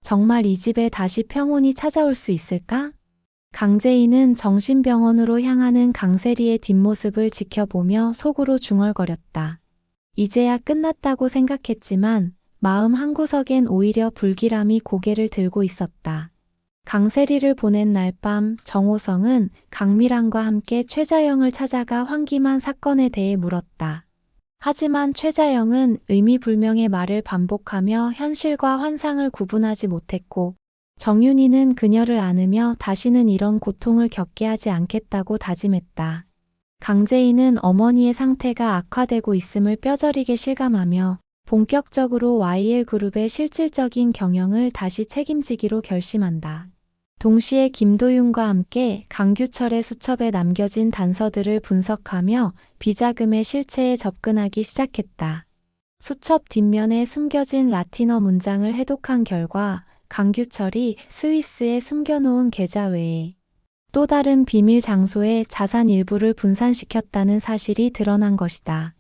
정말 이 집에 다시 평온이 찾아올 수 있을까? 강재인은 정신병원으로 향하는 강세리의 뒷모습을 지켜보며 속으로 중얼거렸다. 이제야 끝났다고 생각했지만 마음 한구석엔 오히려 불길함이 고개를 들고 있었다. 강세리를 보낸 날 밤 정호성은 강미란과 함께 최자영을 찾아가 황기만 사건에 대해 물었다. 하지만 최자영은 의미불명의 말을 반복하며 현실과 환상을 구분하지 못했고 정윤이는 그녀를 안으며 다시는 이런 고통을 겪게 하지 않겠다고 다짐했다. 강재인은 어머니의 상태가 악화되고 있음을 뼈저리게 실감하며 본격적으로 YL그룹의 실질적인 경영을 다시 책임지기로 결심한다. 동시에 김도윤과 함께 강규철의 수첩에 남겨진 단서들을 분석하며 비자금의 실체에 접근하기 시작했다. 수첩 뒷면에 숨겨진 라틴어 문장을 해독한 결과 강규철이 스위스에 숨겨놓은 계좌 외에 또 다른 비밀 장소에 자산 일부를 분산시켰다는 사실이 드러난 것이다.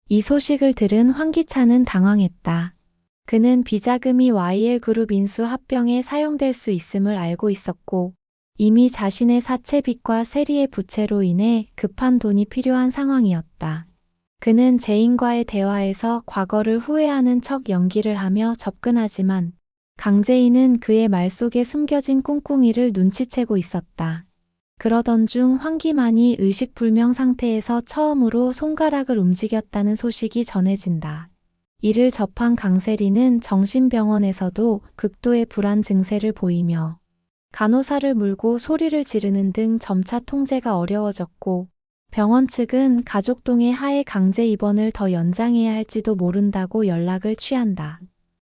이 소식을 들은 황기찬은 당황했다. 그는 비자금이 YL그룹 인수 합병에 사용될 수 있음을 알고 있었고 이미 자신의 사채빚과 세리의 부채로 인해 급한 돈이 필요한 상황이었다. 그는 재인과의 대화에서 과거를 후회하는 척 연기를 하며 접근하지만 강재인은 그의 말 속에 숨겨진 꿍꿍이를 눈치채고 있었다. 그러던 중 황기만이 의식불명 상태에서 처음으로 손가락을 움직였다는 소식이 전해진다. 이를 접한 강세리는 정신병원에서도 극도의 불안 증세를 보이며 간호사를 물고 소리를 지르는 등 점차 통제가 어려워졌고 병원 측은 가족동의 하해 강제 입원을 더 연장해야 할지도 모른다고 연락을 취한다.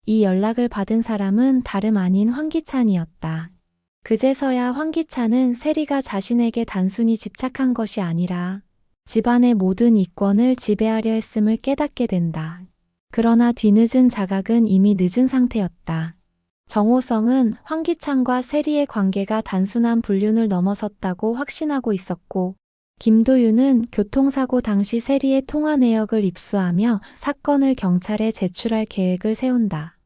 이 연락을 받은 사람은 다름 아닌 황기찬이었다. 그제서야 황기찬은 세리가 자신에게 단순히 집착한 것이 아니라 집안의 모든 이권을 지배하려 했음을 깨닫게 된다. 그러나 뒤늦은 자각은 이미 늦은 상태였다. 정호성은 황기찬과 세리의 관계가 단순한 불륜을 넘어섰다고 확신하고 있었고 김도윤은 교통사고 당시 세리의 통화 내역을 입수하며 사건을 경찰에 제출할 계획을 세운다.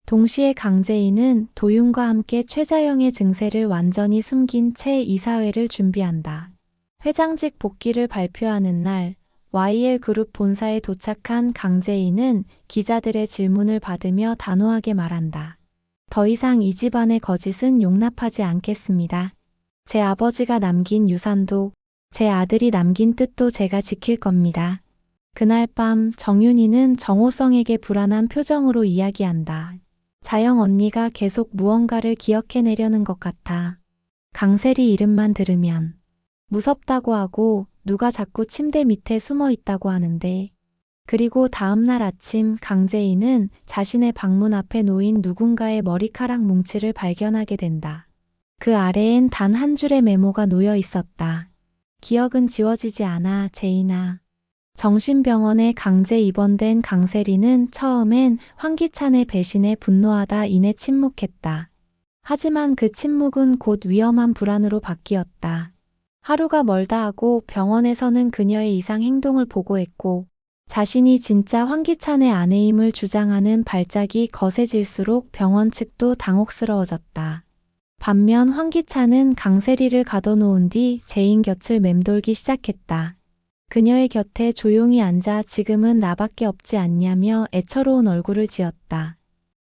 동시에 강재인은 도윤과 함께 최자영의 증세를 완전히 숨긴 채 이사회를 준비한다. 회장직 복귀를 발표하는 날 YL그룹 본사에 도착한 강재인은 기자들의 질문을 받으며 단호하게 말한다. 더 이상 이 집안의 거짓은 용납하지 않겠습니다. 제 아버지가 남긴 유산도 제 아들이 남긴 뜻도 제가 지킬 겁니다. 그날 밤 정윤이는 정호성에게 불안한 표정으로 이야기한다. 자영 언니가 계속 무언가를 기억해내려는 것 같아. 강세리 이름만 들으면 무섭다고 하고 누가 자꾸 침대 밑에 숨어 있다고 하는데 그리고 다음날 아침 강재인은 자신의 방문 앞에 놓인 누군가의 머리카락 뭉치를 발견하게 된다. 그 아래엔 단 한 줄의 메모가 놓여 있었다. 기억은 지워지지 않아, 재인아. 정신병원에 강제 입원된 강세리는 처음엔 황기찬의 배신에 분노하다 이내 침묵했다. 하지만 그 침묵은 곧 위험한 불안으로 바뀌었다. 하루가 멀다 하고 병원에서는 그녀의 이상 행동을 보고했고 자신이 진짜 황기찬의 아내임을 주장하는 발작이 거세질수록 병원 측도 당혹스러워졌다. 반면 황기찬은 강세리를 가둬놓은 뒤 재인 곁을 맴돌기 시작했다. 그녀의 곁에 조용히 앉아 지금은 나밖에 없지 않냐며 애처로운 얼굴을 지었다.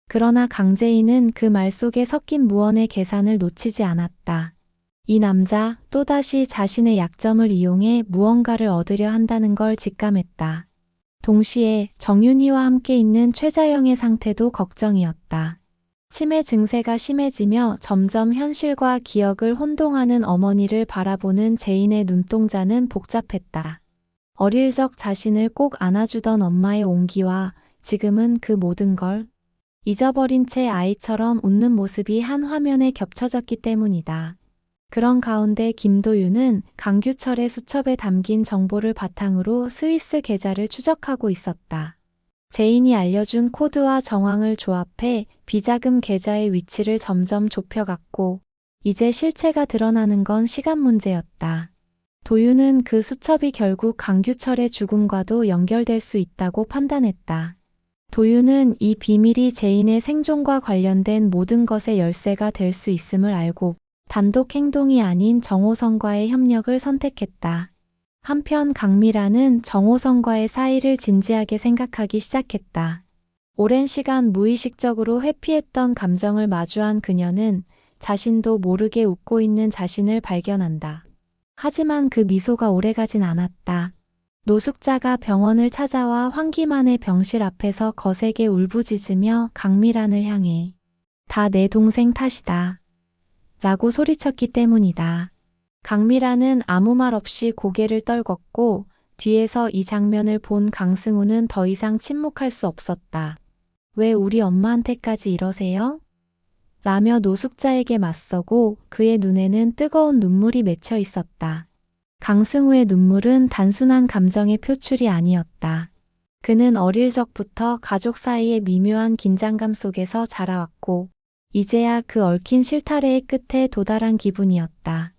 그러나 강재인은 그 말 속에 섞인 무언의 계산을 놓치지 않았다. 이 남자 또다시 자신의 약점을 이용해 무언가를 얻으려 한다는 걸 직감했다. 동시에 정윤희와 함께 있는 최자영의 상태도 걱정이었다. 치매 증세가 심해지며 점점 현실과 기억을 혼동하는 어머니를 바라보는 재인의 눈동자는 복잡했다. 어릴 적 자신을 꼭 안아주던 엄마의 온기와 지금은 그 모든 걸 잊어버린 채 아이처럼 웃는 모습이 한 화면에 겹쳐졌기 때문이다. 그런 가운데 김도윤은 강규철의 수첩에 담긴 정보를 바탕으로 스위스 계좌를 추적하고 있었다. 재인이 알려준 코드와 정황을 조합해 비자금 계좌의 위치를 점점 좁혀갔고 이제 실체가 드러나는 건 시간 문제였다. 도윤은 그 수첩이 결국 강규철의 죽음과도 연결될 수 있다고 판단했다. 도윤은 이 비밀이 제인의 생존과 관련된 모든 것의 열쇠가 될 수 있음을 알고 단독 행동이 아닌 정호성과의 협력을 선택했다. 한편 강미라는 정호성과의 사이를 진지하게 생각하기 시작했다. 오랜 시간 무의식적으로 회피했던 감정을 마주한 그녀는 자신도 모르게 웃고 있는 자신을 발견한다. 하지만 그 미소가 오래가진 않았다. 노숙자가 병원을 찾아와 황기만의 병실 앞에서 거세게 울부짖으며 강미란을 향해 다 내 동생 탓이다 라고 소리쳤기 때문이다. 강미란은 아무 말 없이 고개를 떨궜고 뒤에서 이 장면을 본 강승우는 더 이상 침묵할 수 없었다. 왜 우리 엄마한테까지 이러세요? 라며 노숙자에게 맞서고 그의 눈에는 뜨거운 눈물이 맺혀 있었다. 강승우의 눈물은 단순한 감정의 표출이 아니었다. 그는 어릴 적부터 가족 사이의 미묘한 긴장감 속에서 자라왔고 이제야 그 얽힌 실타래의 끝에 도달한 기분이었다.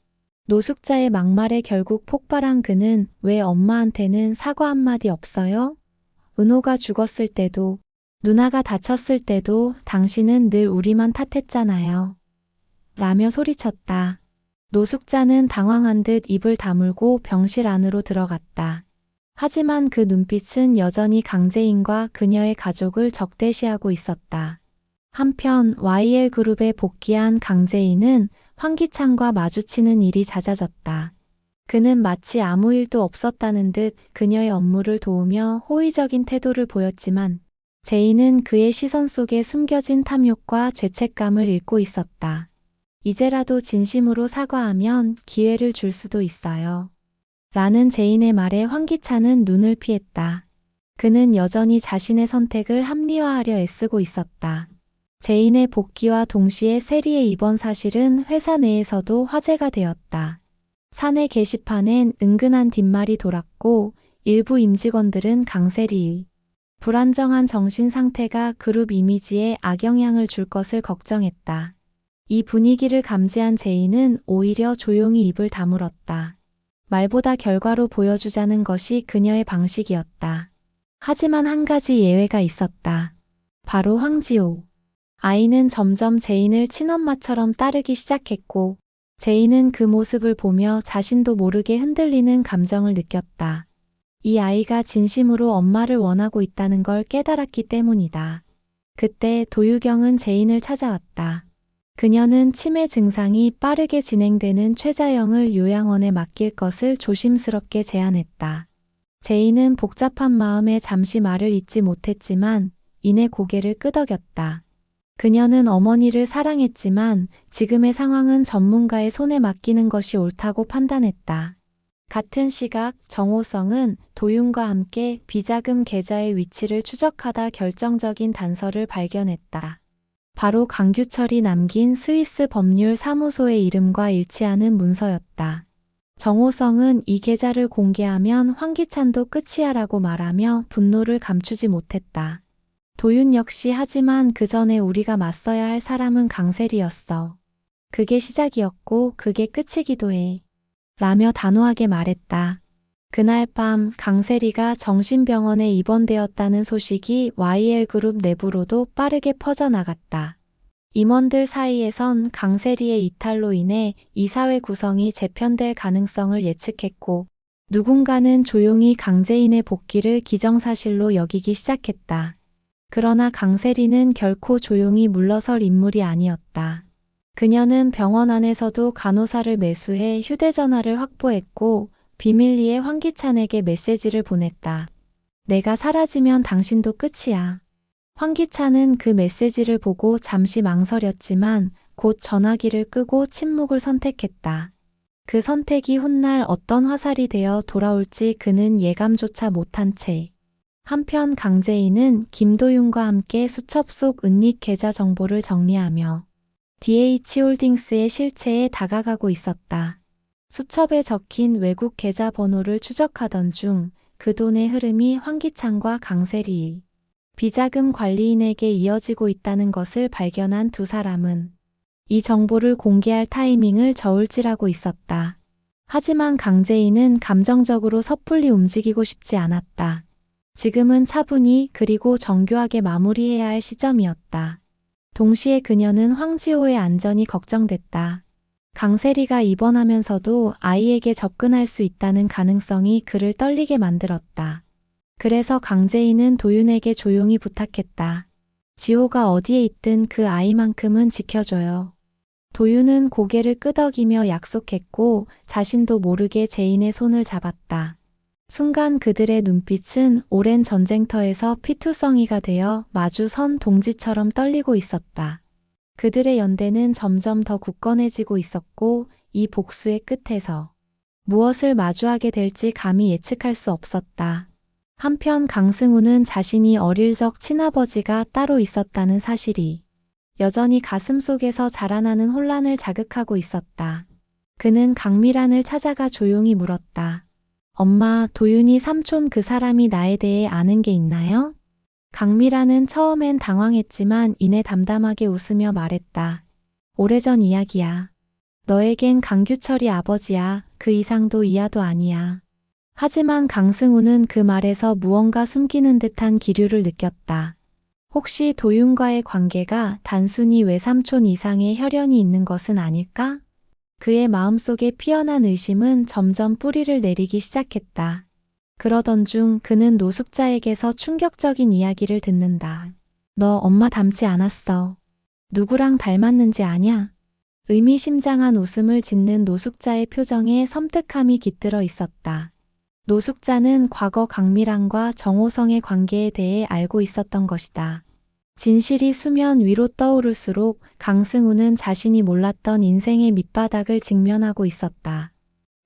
노숙자의 막말에 결국 폭발한 그는 왜 엄마한테는 사과 한마디 없어요? 은호가 죽었을 때도 누나가 다쳤을 때도 당신은 늘 우리만 탓했잖아요. 라며 소리쳤다. 노숙자는 당황한 듯 입을 다물고 병실 안으로 들어갔다. 하지만 그 눈빛은 여전히 강재인과 그녀의 가족을 적대시하고 있었다. 한편 YL그룹에 복귀한 강재인은 황기찬과 마주치는 일이 잦아졌다. 그는 마치 아무 일도 없었다는 듯 그녀의 업무를 도우며 호의적인 태도를 보였지만 제인은 그의 시선 속에 숨겨진 탐욕과 죄책감을 읽고 있었다. 이제라도 진심으로 사과하면 기회를 줄 수도 있어요. 라는 제인의 말에 황기찬은 눈을 피했다. 그는 여전히 자신의 선택을 합리화하려 애쓰고 있었다. 제인의 복귀와 동시에 세리의 입원 사실은 회사 내에서도 화제가 되었다. 사내 게시판엔 은근한 뒷말이 돌았고 일부 임직원들은 강세리의 불안정한 정신 상태가 그룹 이미지에 악영향을 줄 것을 걱정했다. 이 분위기를 감지한 제인은 오히려 조용히 입을 다물었다. 말보다 결과로 보여주자는 것이 그녀의 방식이었다. 하지만 한 가지 예외가 있었다. 바로 황지호. 아이는 점점 제인을 친엄마처럼 따르기 시작했고 제인은 그 모습을 보며 자신도 모르게 흔들리는 감정을 느꼈다. 이 아이가 진심으로 엄마를 원하고 있다는 걸 깨달았기 때문이다. 그때 도유경은 제인을 찾아왔다. 그녀는 치매 증상이 빠르게 진행되는 최자영을 요양원에 맡길 것을 조심스럽게 제안했다. 제인은 복잡한 마음에 잠시 말을 잇지 못했지만 이내 고개를 끄덕였다. 그녀는 어머니를 사랑했지만 지금의 상황은 전문가의 손에 맡기는 것이 옳다고 판단했다. 같은 시각 정호성은 도윤과 함께 비자금 계좌의 위치를 추적하다 결정적인 단서를 발견했다. 바로 강규철이 남긴 스위스 법률 사무소의 이름과 일치하는 문서였다. 정호성은 이 계좌를 공개하면 황기찬도 끝이야라고 말하며 분노를 감추지 못했다. 도윤 역시 하지만 그 전에 우리가 맞서야 할 사람은 강세리였어. 그게 시작이었고 그게 끝이기도 해. 라며 단호하게 말했다. 그날 밤 강세리가 정신병원에 입원되었다는 소식이 YL그룹 내부로도 빠르게 퍼져나갔다. 임원들 사이에선 강세리의 이탈로 인해 이사회 구성이 재편될 가능성을 예측했고 누군가는 조용히 강재인의 복귀를 기정사실로 여기기 시작했다. 그러나 강세리는 결코 조용히 물러설 인물이 아니었다. 그녀는 병원 안에서도 간호사를 매수해 휴대전화를 확보했고 비밀리에 황기찬에게 메시지를 보냈다. 내가 사라지면 당신도 끝이야. 황기찬은 그 메시지를 보고 잠시 망설였지만 곧 전화기를 끄고 침묵을 선택했다. 그 선택이 훗날 어떤 화살이 되어 돌아올지 그는 예감조차 못한 채. 한편 강재인은 김도윤과 함께 수첩 속 은닉 계좌 정보를 정리하며 DH홀딩스의 실체에 다가가고 있었다. 수첩에 적힌 외국 계좌 번호를 추적하던 중 그 돈의 흐름이 황기찬과 강세리의 비자금 관리인에게 이어지고 있다는 것을 발견한 두 사람은 이 정보를 공개할 타이밍을 저울질하고 있었다. 하지만 강재인은 감정적으로 섣불리 움직이고 싶지 않았다. 지금은 차분히 그리고 정교하게 마무리해야 할 시점이었다. 동시에 그녀는 황지호의 안전이 걱정됐다. 강세리가 입원하면서도 아이에게 접근할 수 있다는 가능성이 그를 떨리게 만들었다. 그래서 강재인은 도윤에게 조용히 부탁했다. 지호가 어디에 있든 그 아이만큼은 지켜줘요. 도윤은 고개를 끄덕이며 약속했고 자신도 모르게 재인의 손을 잡았다. 순간 그들의 눈빛은 오랜 전쟁터에서 피투성이가 되어 마주 선 동지처럼 떨리고 있었다. 그들의 연대는 점점 더 굳건해지고 있었고 이 복수의 끝에서 무엇을 마주하게 될지 감히 예측할 수 없었다. 한편 강승우는 자신이 어릴 적 친아버지가 따로 있었다는 사실이 여전히 가슴속에서 자라나는 혼란을 자극하고 있었다. 그는 강미란을 찾아가 조용히 물었다. 엄마, 도윤이 삼촌 그 사람이 나에 대해 아는 게 있나요? 강미란은 처음엔 당황했지만 이내 담담하게 웃으며 말했다. 오래전 이야기야. 너에겐 강규철이 아버지야. 그 이상도 이하도 아니야. 하지만 강승우는 그 말에서 무언가 숨기는 듯한 기류를 느꼈다. 혹시 도윤과의 관계가 단순히 외삼촌 이상의 혈연이 있는 것은 아닐까? 그의 마음속에 피어난 의심은 점점 뿌리를 내리기 시작했다. 그러던 중 그는 노숙자에게서 충격적인 이야기를 듣는다. 너 엄마 닮지 않았어. 누구랑 닮았는지 아냐? 의미심장한 웃음을 짓는 노숙자의 표정에 섬뜩함이 깃들어 있었다. 노숙자는 과거 강미란과 정호성의 관계에 대해 알고 있었던 것이다. 진실이 수면 위로 떠오를수록 강승우는 자신이 몰랐던 인생의 밑바닥을 직면하고 있었다.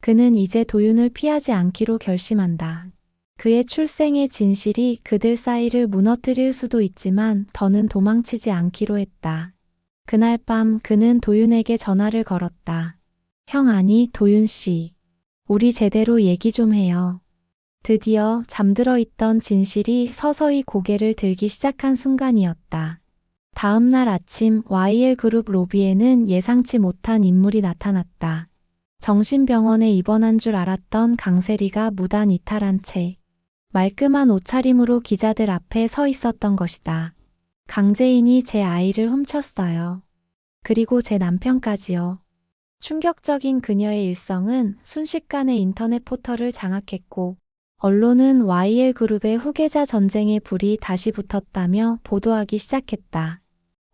그는 이제 도윤을 피하지 않기로 결심한다. 그의 출생의 진실이 그들 사이를 무너뜨릴 수도 있지만 더는 도망치지 않기로 했다. 그날 밤 그는 도윤에게 전화를 걸었다. 형 아니 도윤 씨. 우리 제대로 얘기 좀 해요. 드디어 잠들어 있던 진실이 서서히 고개를 들기 시작한 순간이었다. 다음 날 아침 YL그룹 로비에는 예상치 못한 인물이 나타났다. 정신병원에 입원한 줄 알았던 강세리가 무단 이탈한 채 말끔한 옷차림으로 기자들 앞에 서 있었던 것이다. 강재인이 제 아이를 훔쳤어요. 그리고 제 남편까지요. 충격적인 그녀의 일성은 순식간에 인터넷 포털을 장악했고 언론은 YL그룹의 후계자 전쟁의 불이 다시 붙었다며 보도하기 시작했다.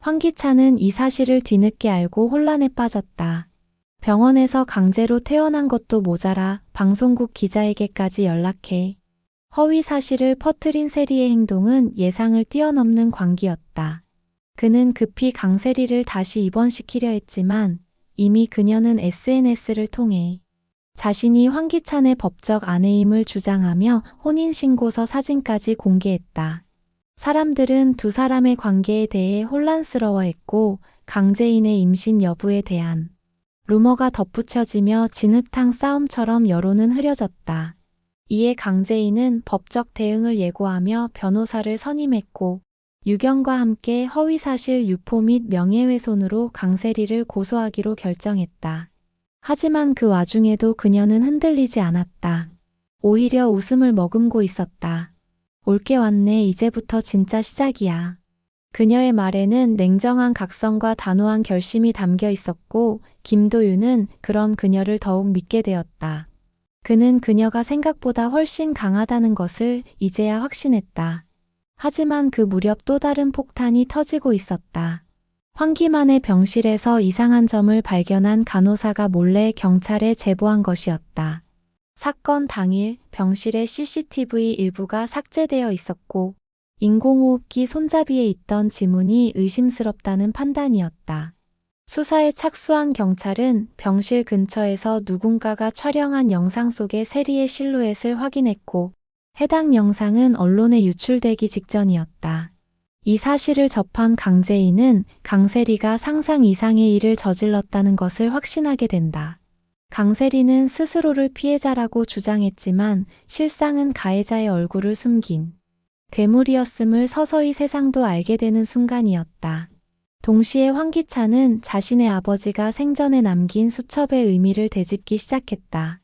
황기찬은 이 사실을 뒤늦게 알고 혼란에 빠졌다. 병원에서 강제로 퇴원한 것도 모자라 방송국 기자에게까지 연락해 허위 사실을 퍼뜨린 세리의 행동은 예상을 뛰어넘는 광기였다. 그는 급히 강세리를 다시 입원시키려 했지만 이미 그녀는 SNS를 통해 자신이 황기찬의 법적 아내임을 주장하며 혼인신고서 사진까지 공개했다. 사람들은 두 사람의 관계에 대해 혼란스러워했고 강재인의 임신 여부에 대한 루머가 덧붙여지며 진흙탕 싸움처럼 여론은 흐려졌다. 이에 강재인은 법적 대응을 예고하며 변호사를 선임했고 유경과 함께 허위사실 유포 및 명예훼손으로 강세리를 고소하기로 결정했다. 하지만 그 와중에도 그녀는 흔들리지 않았다. 오히려 웃음을 머금고 있었다. 올게 왔네. 이제부터 진짜 시작이야. 그녀의 말에는 냉정한 각성과 단호한 결심이 담겨 있었고 김도윤은 그런 그녀를 더욱 믿게 되었다. 그는 그녀가 생각보다 훨씬 강하다는 것을 이제야 확신했다. 하지만 그 무렵 또 다른 폭탄이 터지고 있었다. 황기만의 병실에서 이상한 점을 발견한 간호사가 몰래 경찰에 제보한 것이었다. 사건 당일 병실의 CCTV 일부가 삭제되어 있었고 인공호흡기 손잡이에 있던 지문이 의심스럽다는 판단이었다. 수사에 착수한 경찰은 병실 근처에서 누군가가 촬영한 영상 속의 세리의 실루엣을 확인했고 해당 영상은 언론에 유출되기 직전이었다. 이 사실을 접한 강재인은 강세리가 상상 이상의 일을 저질렀다는 것을 확신하게 된다. 강세리는 스스로를 피해자라고 주장했지만 실상은 가해자의 얼굴을 숨긴 괴물이었음을 서서히 세상도 알게 되는 순간이었다. 동시에 황기찬은 자신의 아버지가 생전에 남긴 수첩의 의미를 되짚기 시작했다.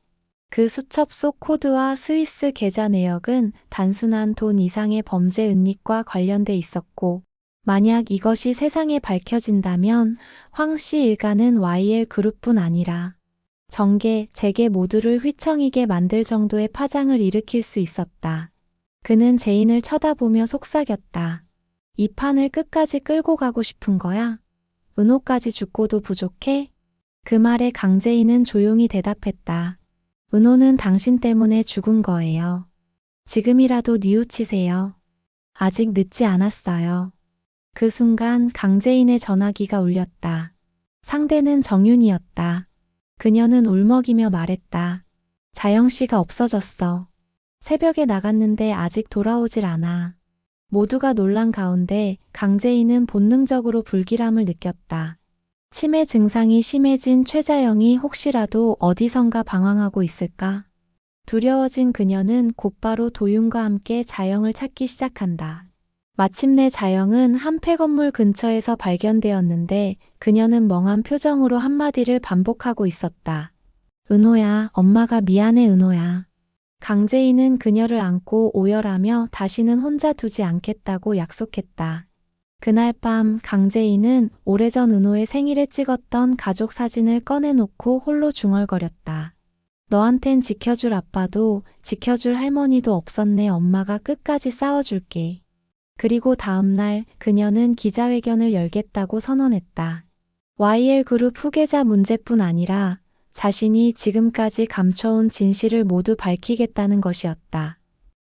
그 수첩 속 코드와 스위스 계좌 내역은 단순한 돈 이상의 범죄 은닉과 관련돼 있었고, 만약 이것이 세상에 밝혀진다면 황 씨 일가는 YL 그룹뿐 아니라 정계, 재계 모두를 휘청이게 만들 정도의 파장을 일으킬 수 있었다. 그는 제인을 쳐다보며 속삭였다. 이 판을 끝까지 끌고 가고 싶은 거야? 은호까지 죽고도 부족해? 그 말에 강재인은 조용히 대답했다. 은호는 당신 때문에 죽은 거예요. 지금이라도 뉘우치세요. 아직 늦지 않았어요. 그 순간 강재인의 전화기가 울렸다. 상대는 정윤이었다. 그녀는 울먹이며 말했다. 자영 씨가 없어졌어. 새벽에 나갔는데 아직 돌아오질 않아. 모두가 놀란 가운데 강재인은 본능적으로 불길함을 느꼈다. 치매 증상이 심해진 최자영이 혹시라도 어디선가 방황하고 있을까? 두려워진 그녀는 곧바로 도윤과 함께 자영을 찾기 시작한다. 마침내 자영은 한 폐건물 근처에서 발견되었는데 그녀는 멍한 표정으로 한마디를 반복하고 있었다. 은호야, 엄마가 미안해 은호야. 강재인은 그녀를 안고 오열하며 다시는 혼자 두지 않겠다고 약속했다. 그날 밤 강재인은 오래전 은호의 생일에 찍었던 가족 사진을 꺼내놓고 홀로 중얼거렸다. 너한텐 지켜줄 아빠도 지켜줄 할머니도 없었네. 엄마가 끝까지 싸워줄게. 그리고 다음날 그녀는 기자회견을 열겠다고 선언했다. YL그룹 후계자 문제뿐 아니라 자신이 지금까지 감춰온 진실을 모두 밝히겠다는 것이었다.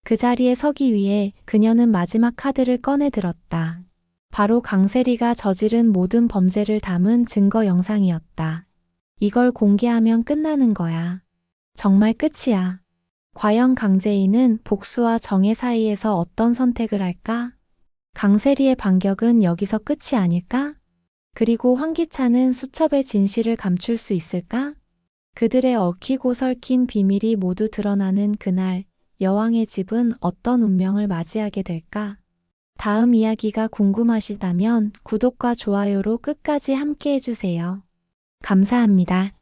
그 자리에 서기 위해 그녀는 마지막 카드를 꺼내 들었다. 바로 강세리가 저지른 모든 범죄를 담은 증거 영상이었다. 이걸 공개하면 끝나는 거야. 정말 끝이야. 과연 강재인은 복수와 정의 사이에서 어떤 선택을 할까? 강세리의 반격은 여기서 끝이 아닐까? 그리고 황기찬은 수첩의 진실을 감출 수 있을까? 그들의 얽히고 설킨 비밀이 모두 드러나는 그날, 여왕의 집은 어떤 운명을 맞이하게 될까? 다음 이야기가 궁금하시다면 구독과 좋아요로 끝까지 함께 해주세요. 감사합니다.